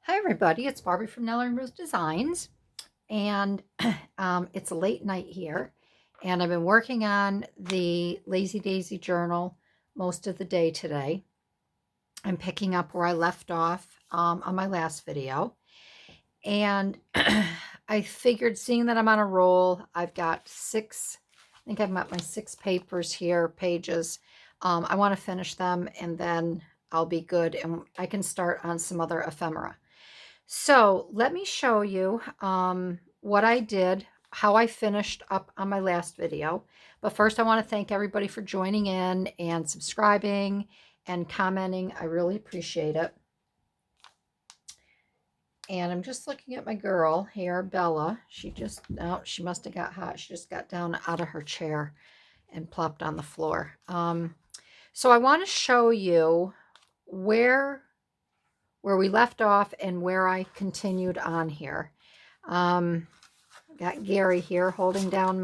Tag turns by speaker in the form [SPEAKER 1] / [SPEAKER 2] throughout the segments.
[SPEAKER 1] Hi everybody, it's Barbie from Nella and Rose Designs, and it's a late night here, and I've been working on the Lazy Daisy journal most of the day today. I'm picking up where I left off on my last video, and I figured, seeing that I'm on a roll, I've got I think I've got my 6 papers here, pages. I want to finish them, and then I'll be good, and I can start on some other ephemera. So let me show you what I did, how I finished up on my last video. But first, I want to thank everybody for joining in and subscribing and commenting. I really appreciate it. And I'm just looking at my girl here, Bella. She must have got hot. She just got down out of her chair and plopped on the floor. So I want to show you where we left off and where I continued on here. Got Gary here holding down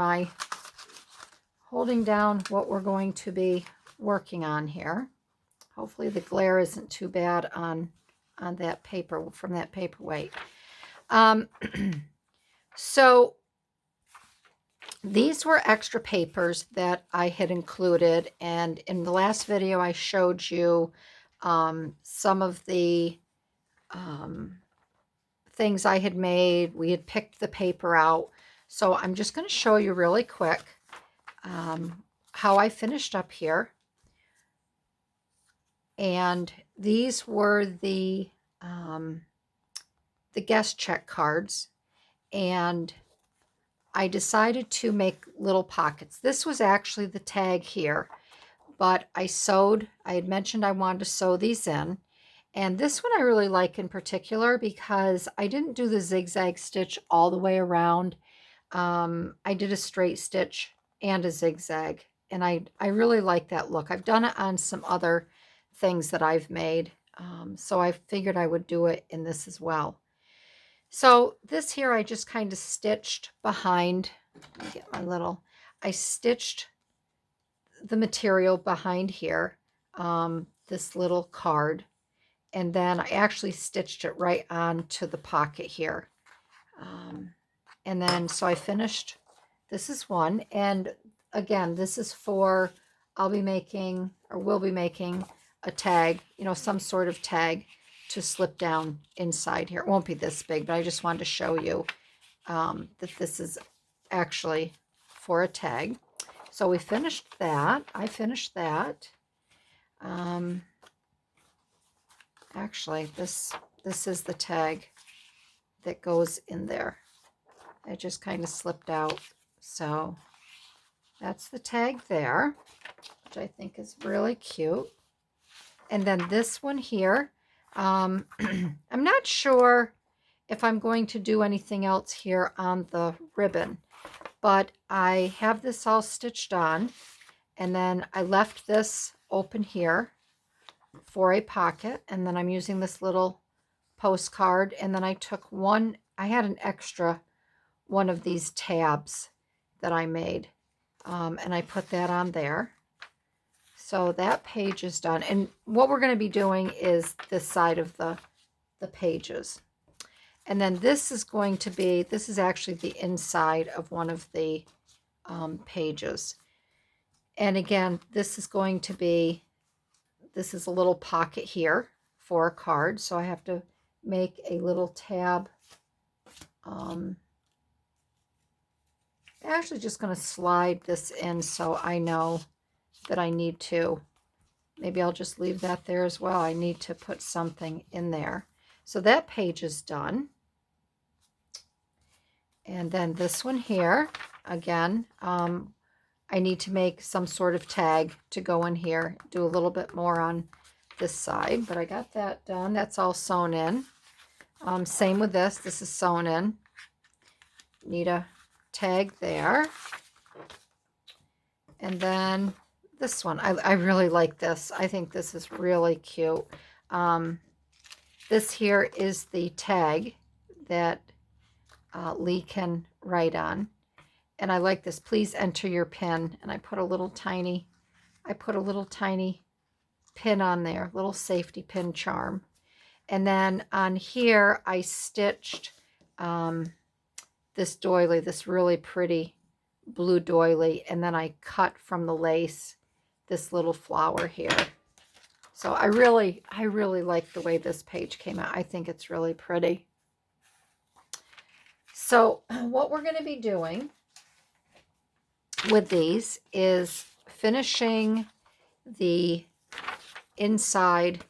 [SPEAKER 1] what we're going to be working on here. Hopefully the glare isn't too bad on that paper, from that paperweight. So these were extra papers that I had included, and in the last video I showed you some of the things I had made. We had picked the paper out. So I'm just going to show you really quick how I finished up here. And these were the guest check cards. And I decided to make little pockets. This was actually the tag here, but I had mentioned I wanted to sew these in. And this one I really like in particular because I didn't do the zigzag stitch all the way around. I did a straight stitch and a zigzag, and I really like that look. I've done it on some other things that I've made, so I figured I would do it in this as well. So this here I just kind of stitched behind. Let me get my little. I stitched the material behind here, this little card. And then I actually stitched it right onto the pocket here. And then, so I finished, this is one. And again, this is for, I'll be making, or will be making a tag, some sort of tag to slip down inside here. It won't be this big, but I just wanted to show you that this is actually for a tag. So we finished that. I finished that. Actually, this is the tag that goes in there. It just kind of slipped out. So that's the tag there, which I think is really cute. And then this one here, I'm not sure if I'm going to do anything else here on the ribbon, but I have this all stitched on, and then I left this open here for a pocket, and then I'm using this little postcard, and then I took I had an extra one of these tabs that I made, and I put that on there. So that page is done, and what we're going to be doing is this side of the pages. And then this is actually the inside of one of the pages. And again, this is a little pocket here for a card. So I have to make a little tab. I'm actually just going to slide this in so I know that I need to. Maybe I'll just leave that there as well. I need to put something in there. So that page is done. And then this one here, again, I need to make some sort of tag to go in here, do a little bit more on this side, but I got that done. That's all sewn in. Same with this is sewn in. Need a tag there. And then this one, I really like this. I think this is really cute. This here is the tag that Lee can write on. And I like this. Please enter your pin. And I put a little tiny pin on there, little safety pin charm. And then on here, I stitched this doily, this really pretty blue doily, and then I cut from the lace this little flower here. So I really like the way this page came out. I think it's really pretty. So what we're going to be doing with these is finishing the inside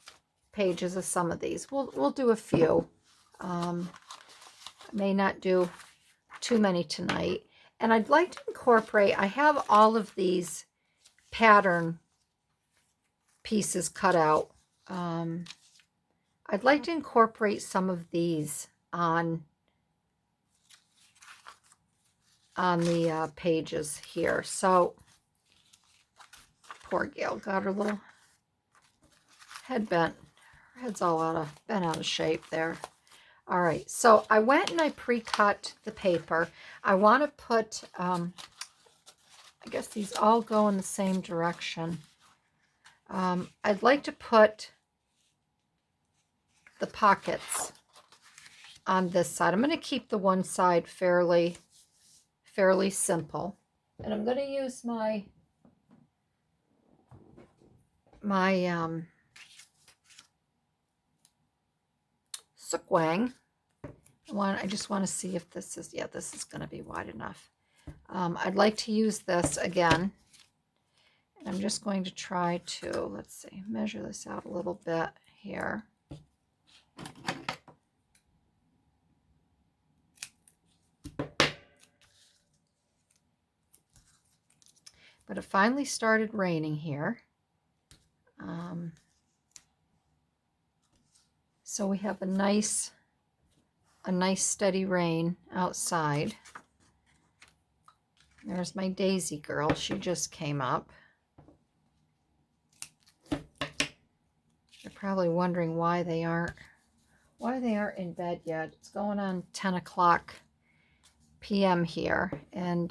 [SPEAKER 1] pages of some of these. We'll do a few. May not do too many tonight. And I'd like to incorporate, I have all of these pattern pieces cut out. I'd like to incorporate some of these on the pages here. So poor Gail got her little head bent. Her head's all bent out of shape there. All right, so I went and I pre-cut the paper. I want to put, I guess these all go in the same direction. I'd like to put the pockets on this side. I'm going to keep the one side fairly simple. And I'm going to use my Sukwang. I just want to see if this is, yeah, this is going to be wide enough. I'd like to use this again. And I'm just going to try to, let's see, measure this out a little bit here. But it finally started raining here. So we have a nice steady rain outside. There's my Daisy girl. She just came up. You're probably wondering why they aren't in bed yet. It's going on 10 o'clock p.m. here, and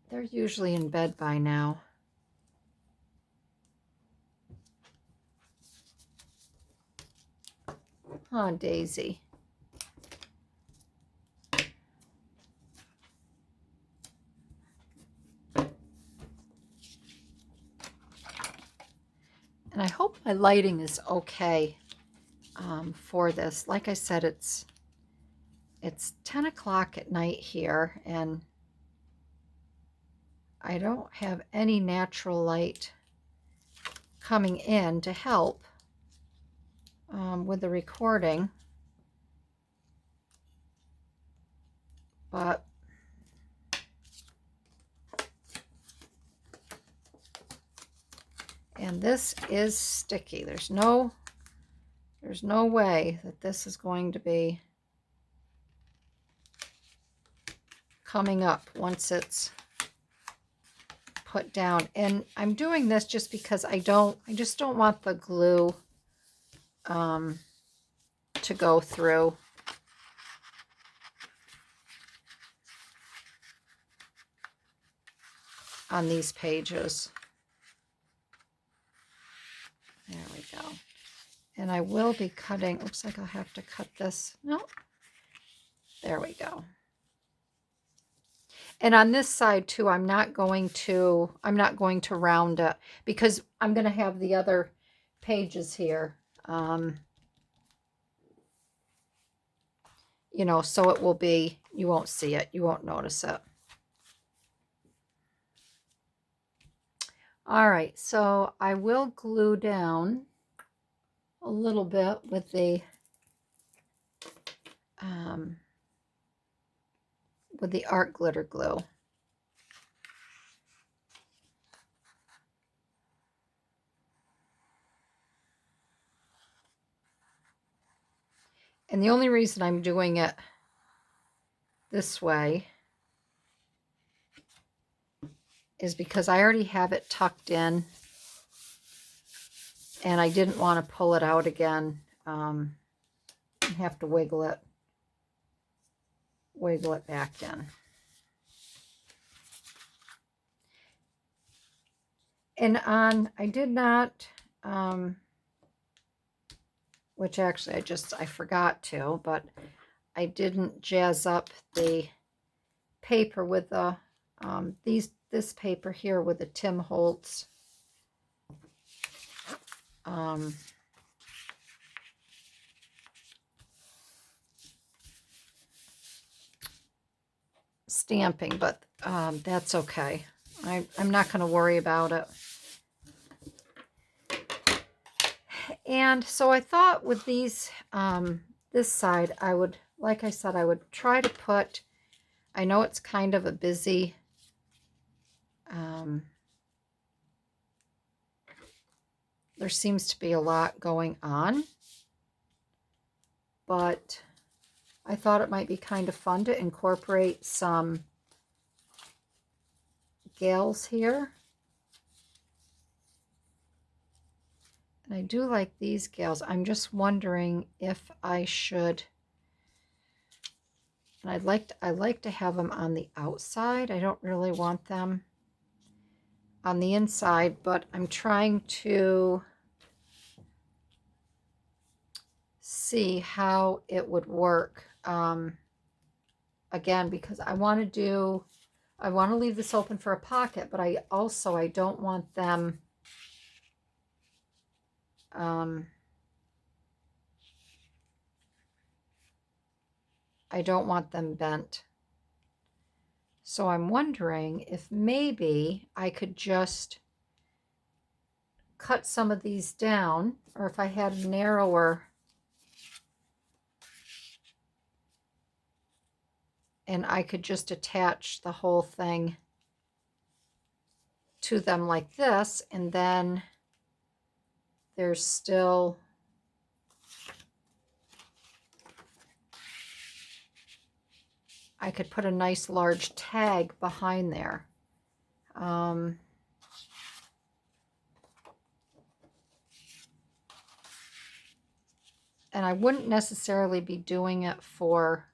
[SPEAKER 1] they're usually in bed by now. Oh, Daisy. And I hope my lighting is okay for this. Like I said, it's 10 o'clock at night here, and I don't have any natural light coming in to help with the recording. But and this is sticky. There's no way that this is going to be coming up once it's put down. And I'm doing this just because I just don't want the glue to go through. On these pages. There we go. And I will be cutting, looks like I'll have to cut this. No, there we go. And on this side too, I'm not going to round it because I'm going to have the other pages here. You know, so it will be, you won't see it, you won't notice it. All right, so I will glue down a little bit with the art glitter glue. And the only reason I'm doing it this way is because I already have it tucked in and I didn't want to pull it out again and have to wiggle it back in. And I did not, which actually I forgot to, but I didn't jazz up the paper with the, this paper here with the Tim Holtz, stamping, but that's okay. I'm not going to worry about it. And so I thought with these, this side, I would, like I said, I would try to put, I know it's kind of a busy, there seems to be a lot going on, but I thought it might be kind of fun to incorporate some gales here. And I do like these gales. I'm just wondering if I should, and I like to have them on the outside. I don't really want them on the inside, but I'm trying to see how it would work. Again, because I want to leave this open for a pocket, but I don't want them, I don't want them bent. So I'm wondering if maybe I could just cut some of these down, or if I had narrower, and I could just attach the whole thing to them like this, and then there's still, I could put a nice large tag behind there. And I wouldn't necessarily be doing it for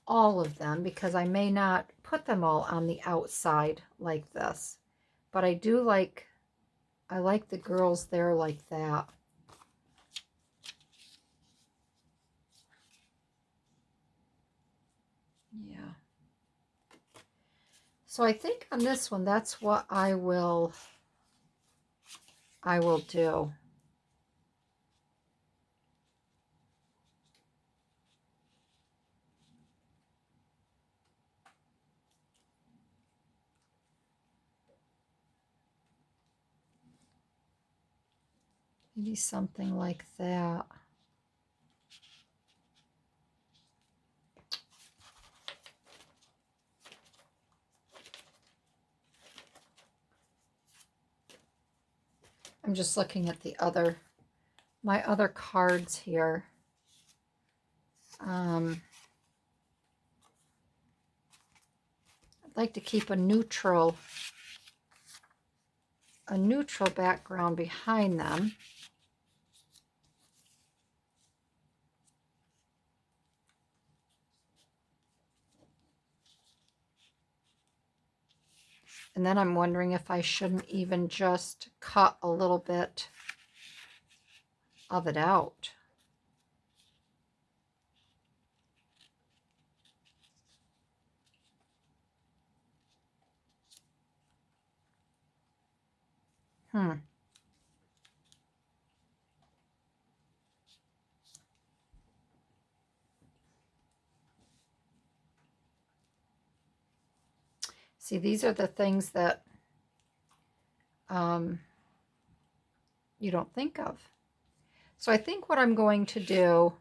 [SPEAKER 1] all of them, because I may not put them all on the outside like this. But I do like, I like the girls there like that. Yeah. So I think on this one, that's what I will do. Maybe something like that. I'm just looking at my other cards here. I'd like to keep a neutral background behind them. And then I'm wondering if I shouldn't even just cut a little bit of it out. See, these are the things that you don't think of. So I think what I'm going to do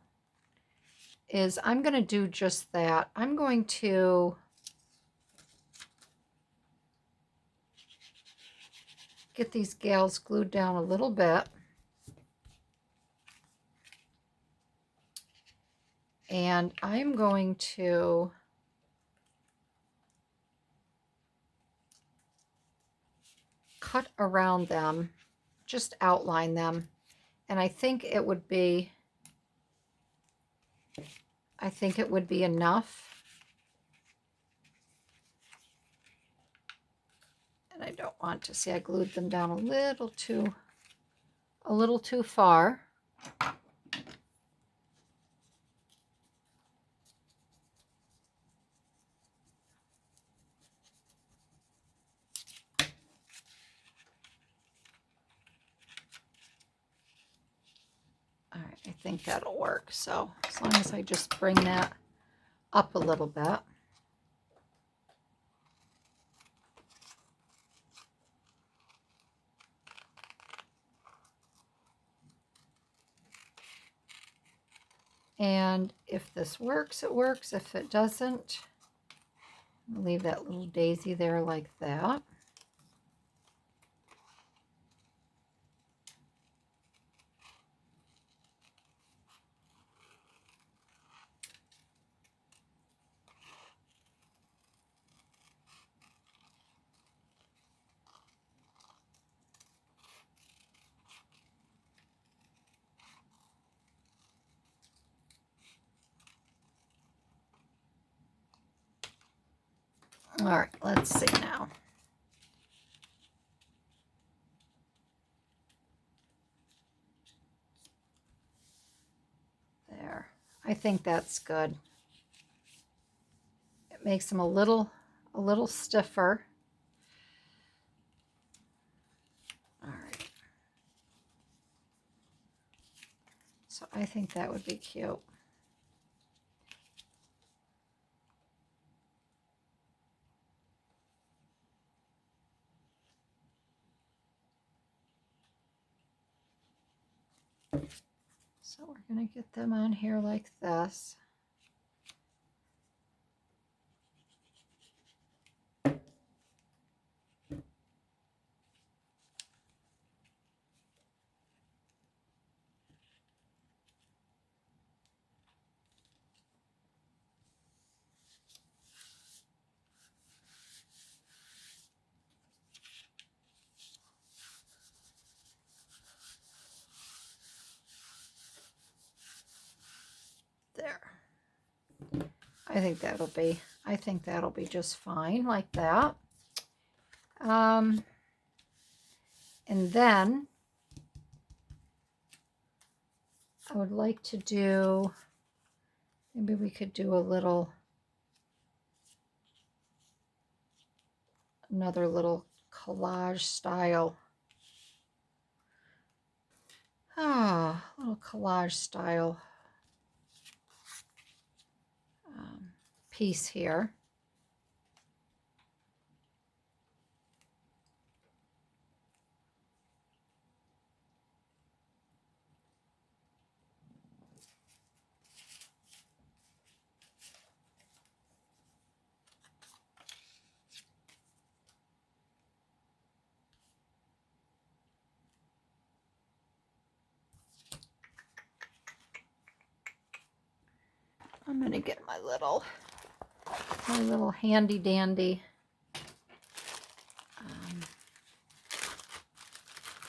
[SPEAKER 1] is I'm going to do just that. I'm going to get these gales glued down a little bit. And I'm going to cut around them, just outline them. And I think it would be enough. And And I don't want to see, I glued them down a little too far. All right, I think that'll work. So as long as I just bring that up a little bit. And if this works, it works. If it doesn't, I'll leave that little daisy there like that. All right, let's see now. There, I think that's good. It makes them a little stiffer. All right. So I think that would be cute. So we're going to get them on here like this. There. I think that'll be just fine like that. And then I would like to do, maybe we could do another little collage style. Little collage style piece here. I'm going to get my little handy dandy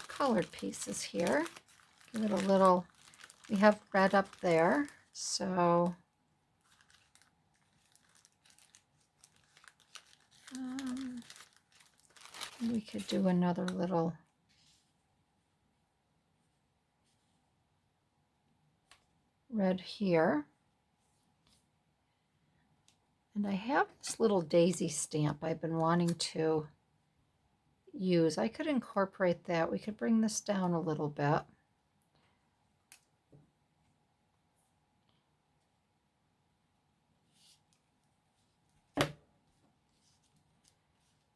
[SPEAKER 1] colored pieces here. Give it a little, we have red up there, so we could do another little red here. And I have this little daisy stamp I've been wanting to use. I could incorporate that. We could bring this down a little bit.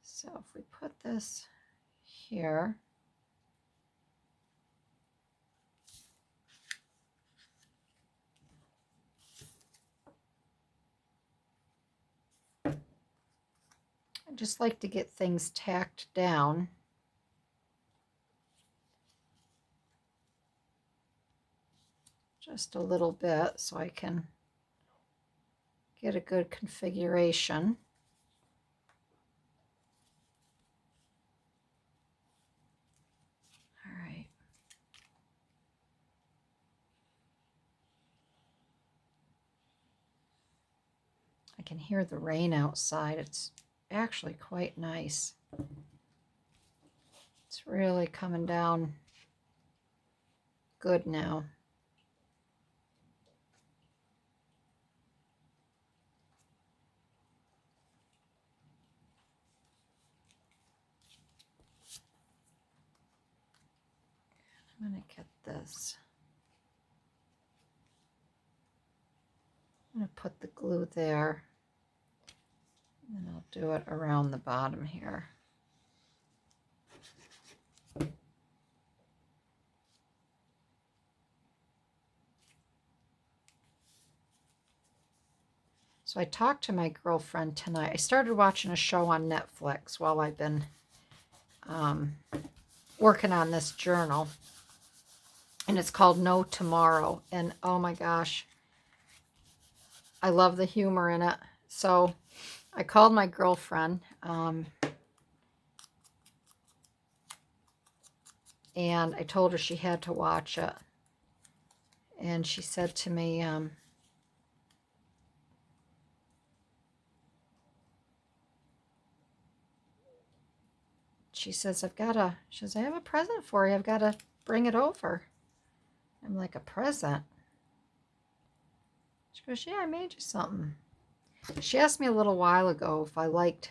[SPEAKER 1] So if we put this here, I just like to get things tacked down. Just a little bit so I can get a good configuration. All right. I can hear the rain outside. It's actually quite nice. It's really coming down good now. I'm going to get this. I'm going to put the glue there, and I'll do it around the bottom here. So I talked to my girlfriend tonight. I started watching a show on Netflix while I've been working on this journal, and it's called No Tomorrow, and oh my gosh, I love the humor in it. So I called my girlfriend, and I told her she had to watch it, and she said to me, she says, she says, I have a present for you. I've got to bring it over. I'm like, a present? She goes, yeah, I made you something. She asked me a little while ago if I liked,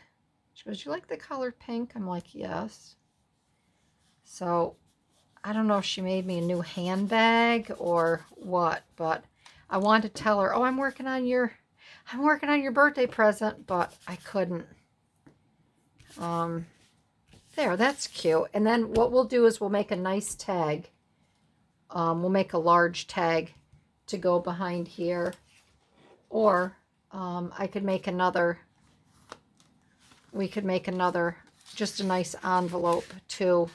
[SPEAKER 1] she goes, you like the color pink? I'm like, yes. So I don't know if she made me a new handbag or what, but I wanted to tell her, oh, I'm working on your birthday present, but I couldn't. There, that's cute. And then what we'll do is we'll make a nice tag. We'll make a large tag to go behind here. Or I could make another, we could make another, just a nice envelope too.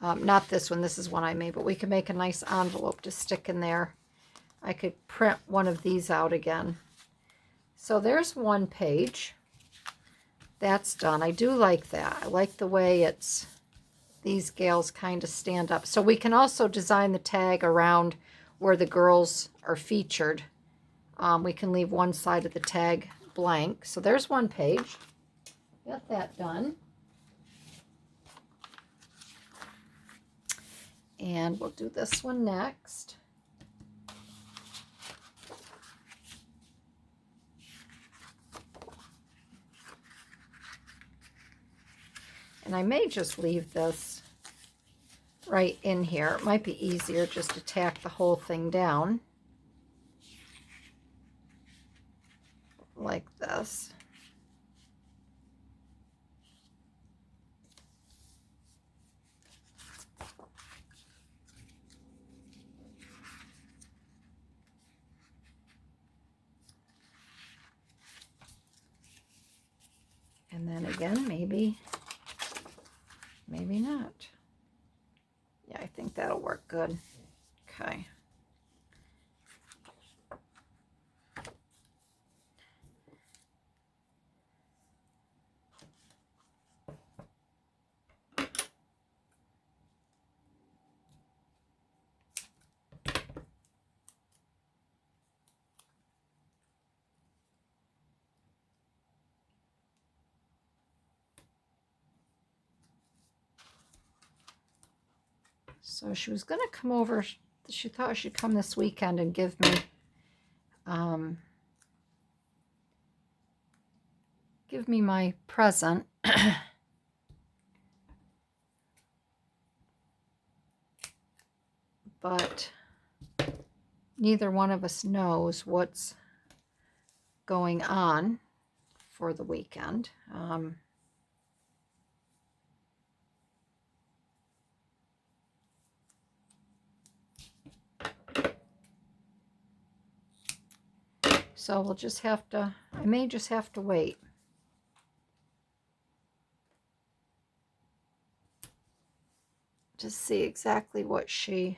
[SPEAKER 1] Not this one, this is one I made, but we could make a nice envelope to stick in there. I could print one of these out again. So there's one page. That's done. I do like that. I like the way it's, these gals kind of stand up. So we can also design the tag around where the girls are featured. We can leave one side of the tag blank. So there's one page. Got that done. And we'll do this one next. And I may just leave this right in here. It might be easier just to tack the whole thing down like this. And then again, maybe not. Yeah, I think that'll work good. Okay. So she was going to come over. She thought she'd come this weekend and give me my present. But neither one of us knows what's going on for the weekend. So we'll just have to, I may just have to wait. To see exactly what she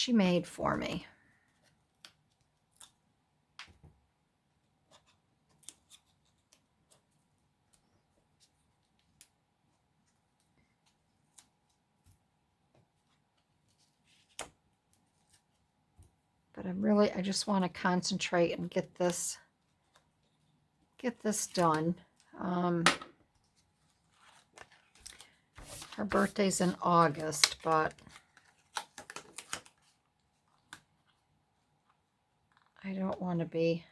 [SPEAKER 1] made for me. But I just want to concentrate and get this done. Her birthday's in August, but I don't want to be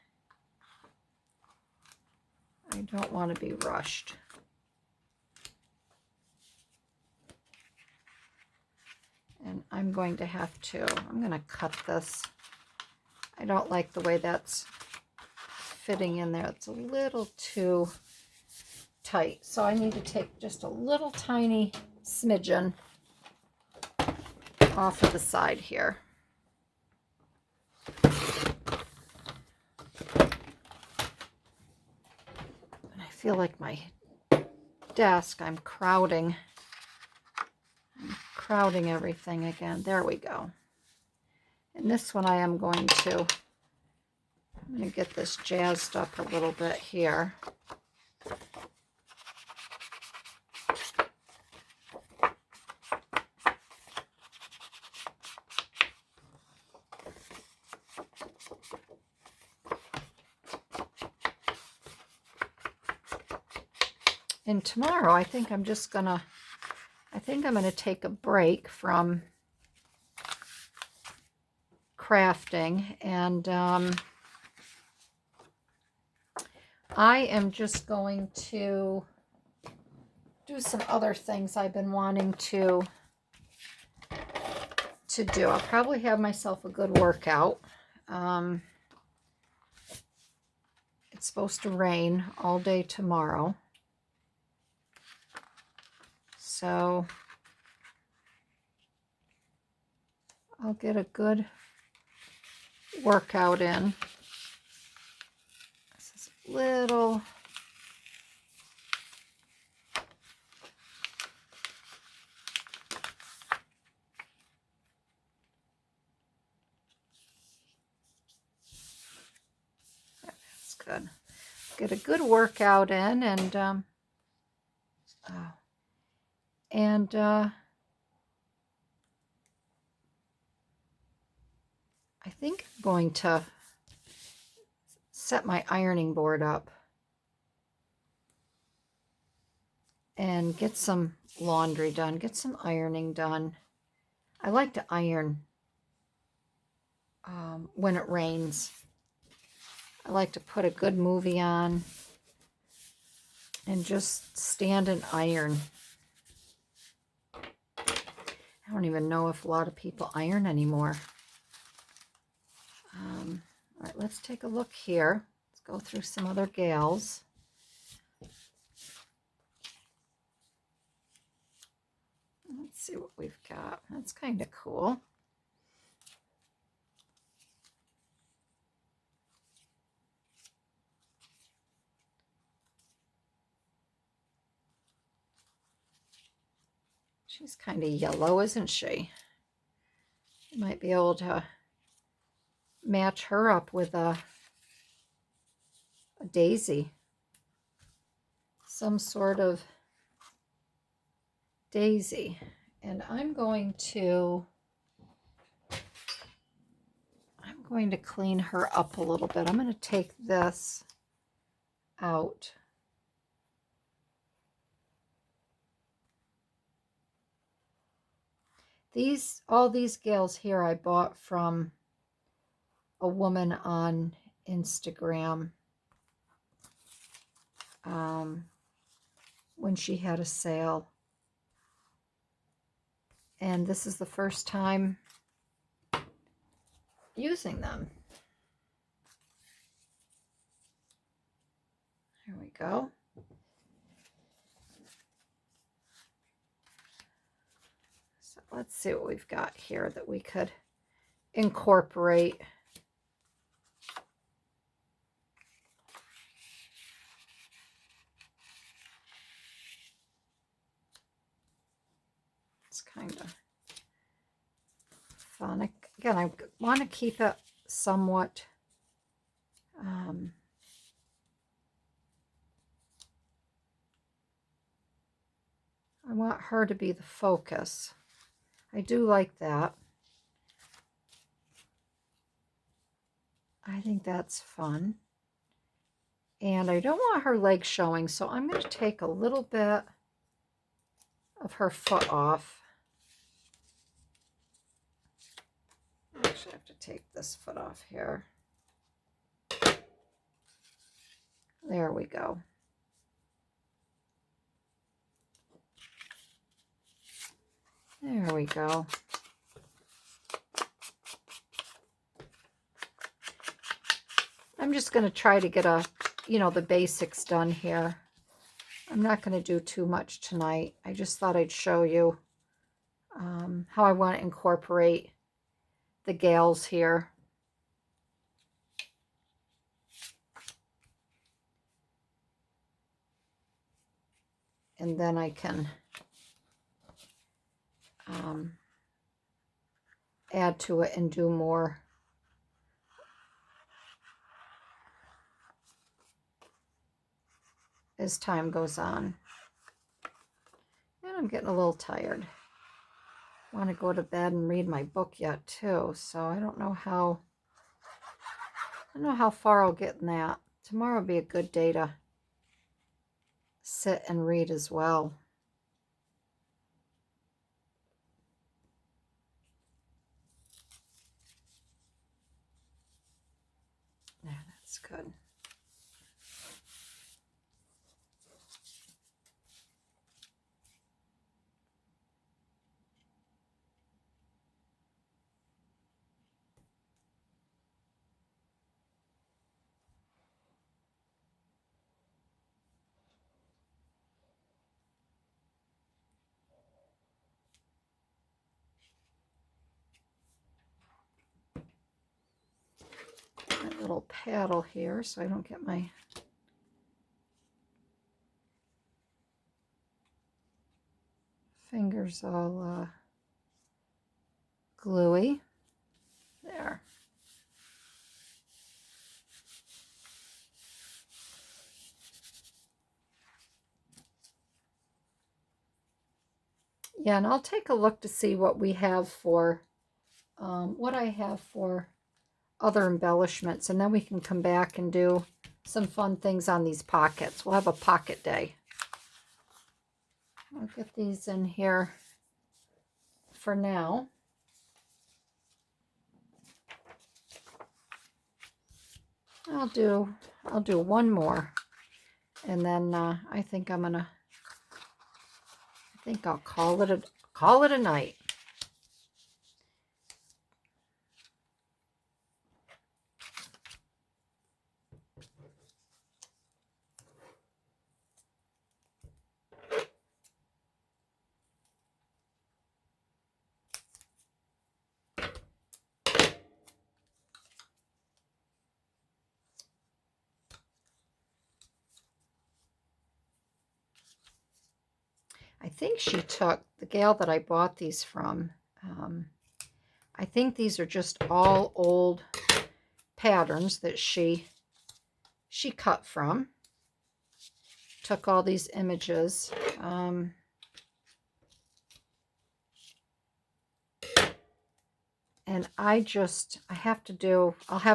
[SPEAKER 1] rushed. And I'm going to cut this. I don't like the way that's fitting in there. It's a little too tight. So I need to take just a little tiny smidgen off of the side here. And I feel like my desk, I'm crowding everything again. There we go. And this one I'm going to get this jazzed up a little bit here. And tomorrow I think I'm gonna take a break from crafting, and I am just going to do some other things I've been wanting to do. I'll probably have myself a good workout. It's supposed to rain all day tomorrow, so I'll get a good workout in. This is a little that's good. Get a good workout in, and I think I'm going to set my ironing board up and get some laundry done, get some ironing done. I like to iron when it rains. I like to put a good movie on and just stand and iron. I don't even know if a lot of people iron anymore. All right, let's take a look here. Let's go through some other gals. Let's see what we've got. That's kind of cool. She's kind of yellow, isn't she? You might be able to match her up with a daisy. Some sort of daisy. And I'm going to clean her up a little bit. I'm going to take this out. All these gals here I bought from a woman on Instagram when she had a sale. And this is the first time using them. Here we go. So let's see what we've got here that we could incorporate. It's kind of fun. Again, I want to keep it somewhat I want her to be the focus. I do like that. I think that's fun. And I don't want her legs showing, so I'm going to take a little bit of her foot off. Actually, I have to take this foot off here. There we go. There we go. I'm just going to try to get the basics done here. I'm not going to do too much tonight. I just thought I'd show you how I want to incorporate the gals here. And then I can add to it and do more. As time goes on. And I'm getting a little tired. I want to go to bed and read my book yet too, so I don't know how far I'll get in that. Tomorrow will be a good day to sit and read as well. Yeah, that's good. My little paddle here so I don't get my fingers all gluey. There. Yeah, and I'll take a look to see what we have for, what I have for other embellishments, and then we can come back and do some fun things on these pockets. We'll have a pocket day. I'll get these in here for now. I'll do one more, and then I think I'll call it a night. I think she took, the gal that I bought these from, I think these are just all old patterns that she cut from. Took all these images. And I'll have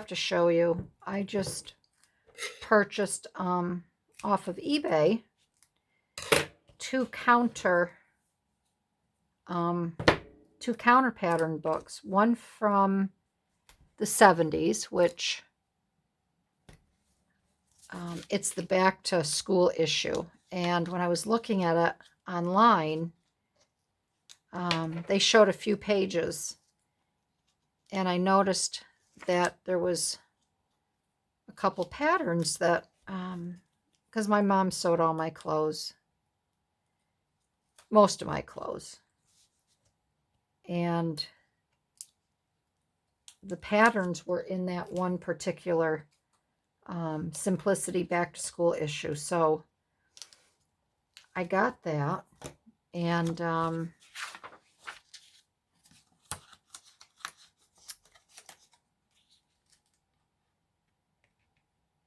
[SPEAKER 1] to show you. I just purchased off of eBay two counter pattern books. One from the 70s, which it's the back to school issue. And when I was looking at it online, they showed a few pages, and I noticed that there was a couple patterns that, because my mom sewed all my clothes, most of my clothes, and the patterns were in that one particular Simplicity back to school issue. So I got that, and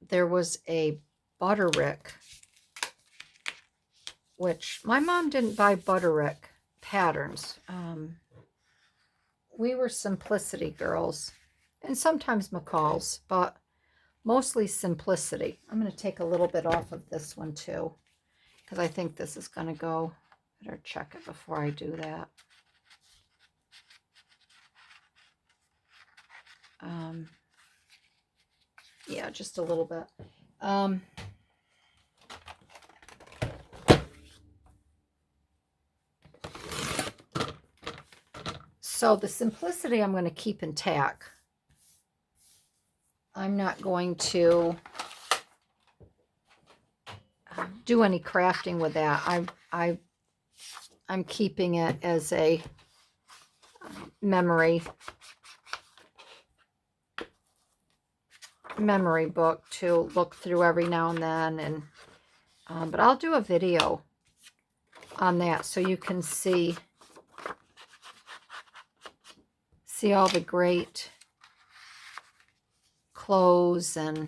[SPEAKER 1] there was a Butterick, which my mom didn't buy Butterick patterns. We were Simplicity girls, and sometimes McCall's, but mostly Simplicity. I'm going to take a little bit off of this one too, because I think this is going to go Better check it before I do that. Yeah, just a little bit. So the simplicity I'm going to keep intact. I'm not going to do any crafting with that. I'm keeping it as a memory book to look through every now and then. And but I'll do a video on that so you can see all the great clothes and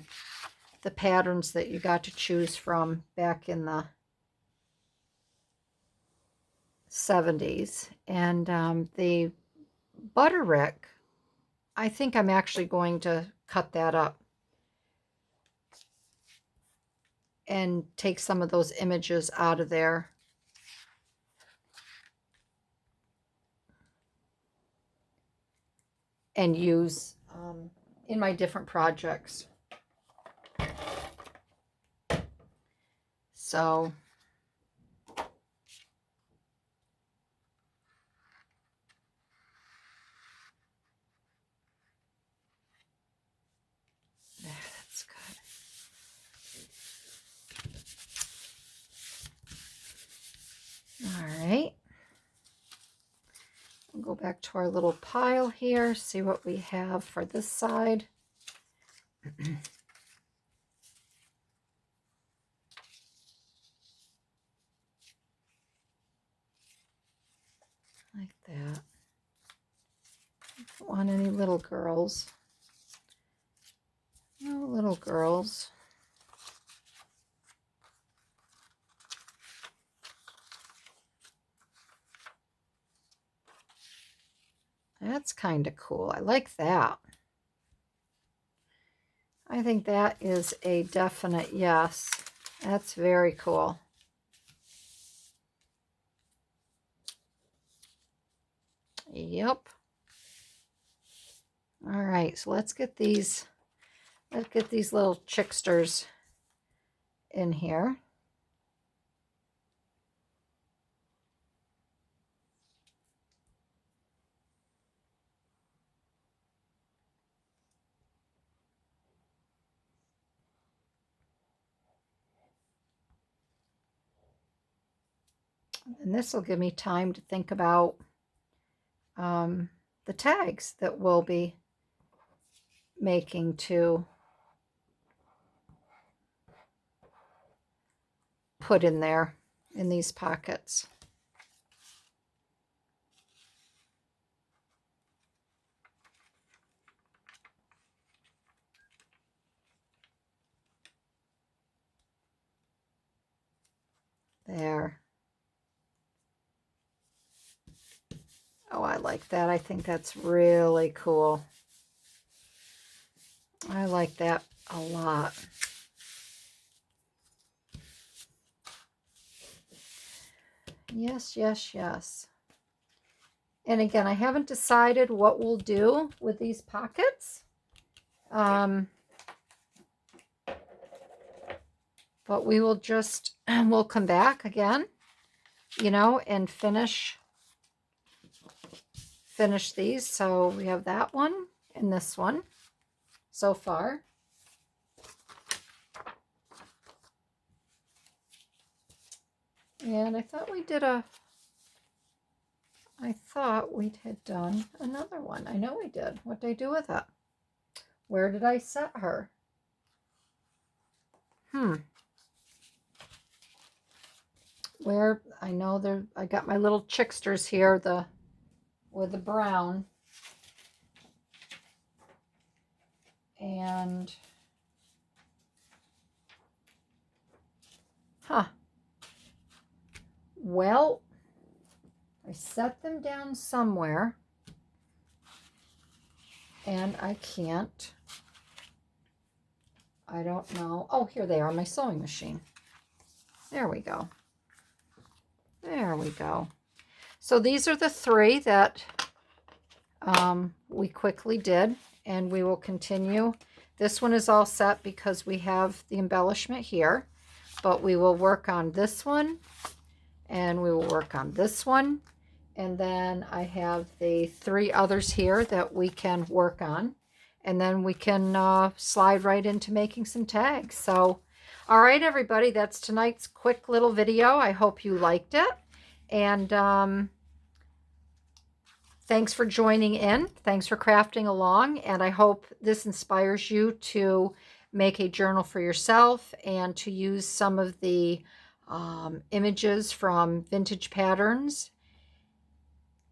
[SPEAKER 1] the patterns that you got to choose from back in the 70s. And the Butterick, I think I'm actually going to cut that up and take some of those images out of there. And use in my different projects. So that's good. All right. We'll go back to our little pile here, see what we have for this side. Like that. Don't want any little girls. No little girls. That's kind of cool. I like that. I think that is a definite yes. That's very cool. Yep. All right, so let's get these little chicksters in here. And this will give me time to think about the tags that we'll be making to put in there in these pockets. There. Oh, I like that. I think that's really cool. I like that a lot. Yes, yes, yes. And again, I haven't decided what we'll do with these pockets. But we will just, we'll come back again, you know, and finish these. So we have that one and this one so far. And I thought we had done another one. I know we did. What did I do with it? Where did I set her? Where, I know there, I got my little chicksters here, with the brown. And, well, I set them down somewhere, and I don't know. Oh, here they are, my sewing machine. There we go. There we go. So these are the 3 that we quickly did, and we will continue. This one is all set because we have the embellishment here, but we will work on this one, and we will work on this one, and then I have the 3 others here that we can work on, and then we can slide right into making some tags. So all right, everybody, that's tonight's quick little video. I hope you liked it, and thanks for joining in. Thanks for crafting along, and I hope this inspires you to make a journal for yourself and to use some of the images from Vintage Patterns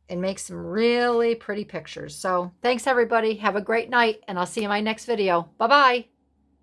[SPEAKER 1] and make some really pretty pictures. So thanks, everybody. Have a great night, and I'll see you in my next video. Bye-bye.